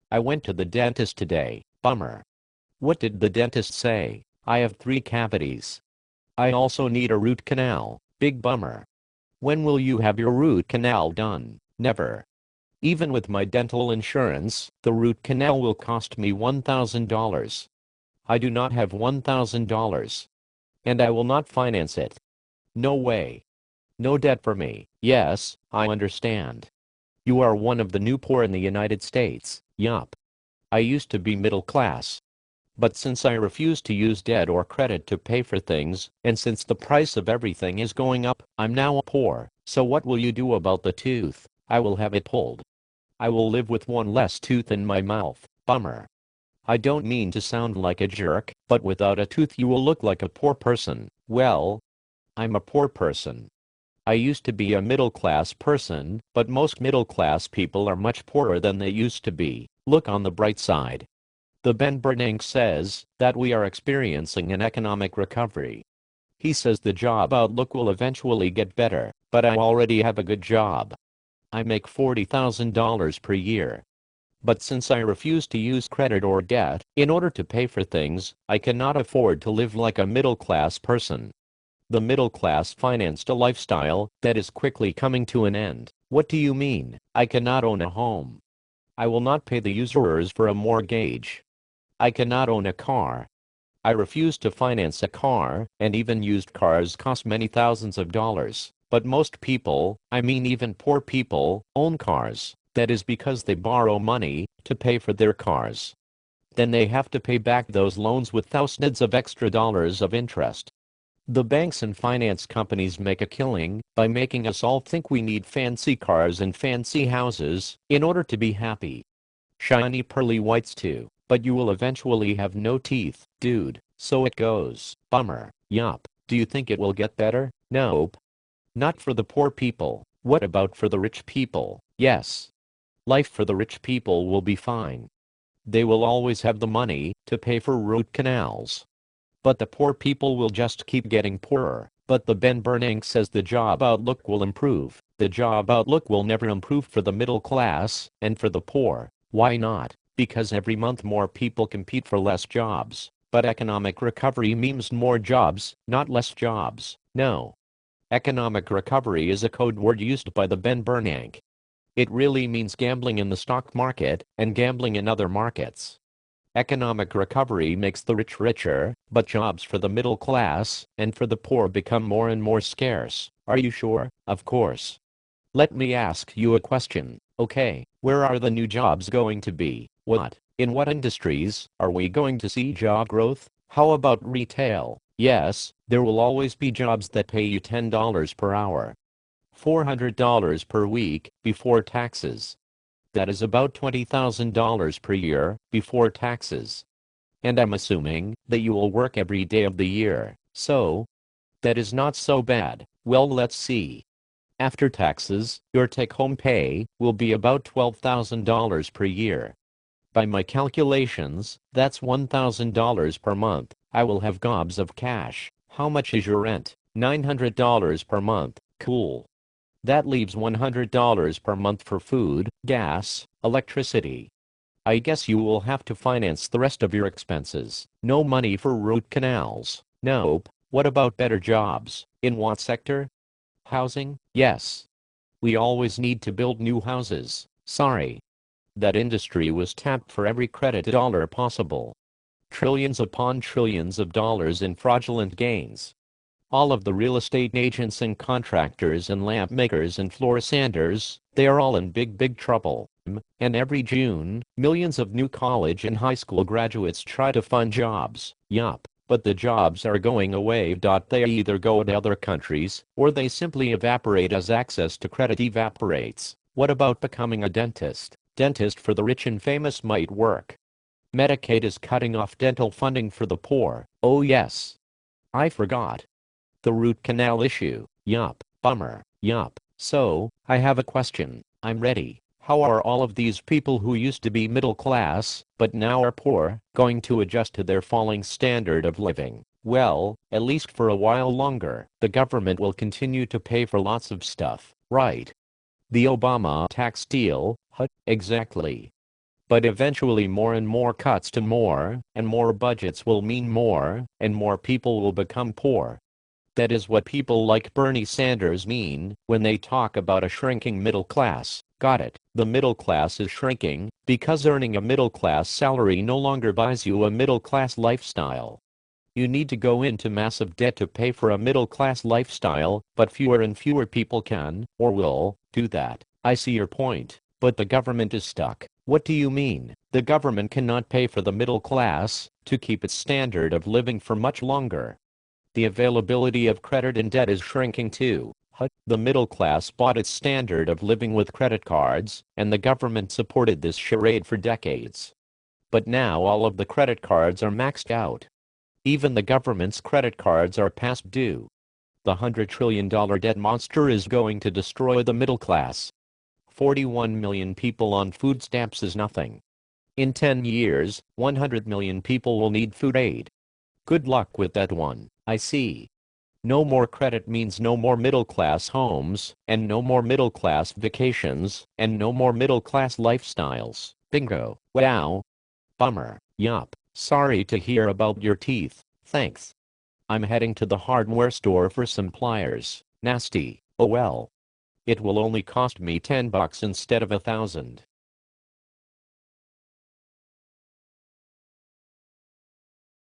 I went to the dentist today. Bummer. What did the dentist say? I have 3 cavities. I also need a root canal. Big bummer. When will you have your root canal done? Never. Even with my dental insurance, the root canal will cost me $1,000. I do not have $1,000. And I will not finance it. No way. No debt for me. Yes, I understand. You are one of the new poor in the United States. Yup. I used to be middle class. But since I refuse to use debt or credit to pay for things, and since the price of everything is going up, I'm now poor. So what will you do about the tooth? I will have it pulled. I will live with one less tooth in my mouth. Bummer. I don't mean to sound like a jerk, but without a tooth you will look like a poor person. Well, I'm a poor person. I used to be a middle-class person, but most middle-class people are much poorer than they used to be. Look on the bright side. The Ben Bernanke says that we are experiencing an economic recovery. He says the job outlook will eventually get better, but I already have a good job. I make $40,000 per year. But since I refuse to use credit or debt in order to pay for things, I cannot afford to live like a middle-class person. The middle class financed a lifestyle that is quickly coming to an end. What do you mean? I cannot own a home. I will not pay the usurers for a mortgage. I cannot own a car. I refuse to finance a car, and even used cars cost many thousands of dollars. But most people, I mean even poor people, own cars. That is because they borrow money to pay for their cars. Then they have to pay back those loans with thousands of extra dollars of interest. The banks and finance companies make a killing by making us all think we need fancy cars and fancy houses in order to be happy. Shiny pearly whites too, but you will eventually have no teeth, dude, so it goes. Bummer. Yup. Do you think it will get better? Nope. Not for the poor people. What about for the rich people? Yes. Life for the rich people will be fine. They will always have the money to pay for root canals. But the poor people will just keep getting poorer. But the Ben Bernanke says the job outlook will improve. The job outlook will never improve for the middle class and for the poor. Why not? Because every month more people compete for less jobs. But economic recovery means more jobs, not less jobs. No. Economic recovery is a code word used by the Ben Bernanke. It really means gambling in the stock market and gambling in other markets. Economic recovery makes the rich richer, but jobs for the middle class and for the poor become more and more scarce. Are you sure? Of course. Let me ask you a question. Okay, where are the new jobs going to be? What? In what industries are we going to see job growth? How about retail? Yes, there will always be jobs that pay you $10 per hour. $400 per week before taxes. That is about $20,000 per year before taxes. And I'm assuming that you will work every day of the year, so that is not so bad. Well, let's see. After taxes, your take-home pay will be about $12,000 per year. By my calculations, that's $1,000 per month. I will have gobs of cash. How much is your rent? $900 per month. Cool. That leaves $100 per month for food, gas, electricity. I guess you will have to finance the rest of your expenses. No money for root canals. Nope. What about better jobs? In what sector? Housing? Yes. We always need to build new houses. Sorry. That industry was tapped for every credit dollar possible. Trillions upon trillions of dollars in fraudulent gains. All of the real estate agents and contractors and lamp makers and floor sanders, they are all in big trouble. And every June, millions of new college and high school graduates try to find jobs. Yup, but the jobs are going away. They either go to other countries, or they simply evaporate as access to credit evaporates. What about becoming a dentist? Dentist for the rich and famous might work. Medicaid is cutting off dental funding for the poor. Oh yes. I forgot. The root canal issue. Yup, bummer. Yup. So, I have a question. I'm ready. How are all of these people who used to be middle class, but now are poor, going to adjust to their falling standard of living? Well, at least for a while longer, the government will continue to pay for lots of stuff, right? The Obama tax deal, huh? Exactly. But eventually more and more cuts to more and more budgets will mean more and more people will become poor. That is what people like Bernie Sanders mean when they talk about a shrinking middle class. Got it. The middle class is shrinking because earning a middle class salary no longer buys you a middle class lifestyle. You need to go into massive debt to pay for a middle class lifestyle, but fewer and fewer people can or will do that. I see your point, but the government is stuck. What do you mean? The government cannot pay for the middle class to keep its standard of living for much longer. The availability of credit and debt is shrinking too. The middle class bought its standard of living with credit cards, and the government supported this charade for decades. But now all of the credit cards are maxed out. Even the government's credit cards are past due. The $100 trillion debt monster is going to destroy the middle class. 41 million people on food stamps is nothing. In 10 years, 100 million people will need food aid. Good luck with that one. I see. No more credit means no more middle-class homes, and no more middle-class vacations, and no more middle-class lifestyles. Bingo. Wow. Bummer. Yup. Sorry to hear about your teeth. Thanks. I'm heading to the hardware store for some pliers. Nasty. Oh well. It will only cost me $10 instead of $1,000.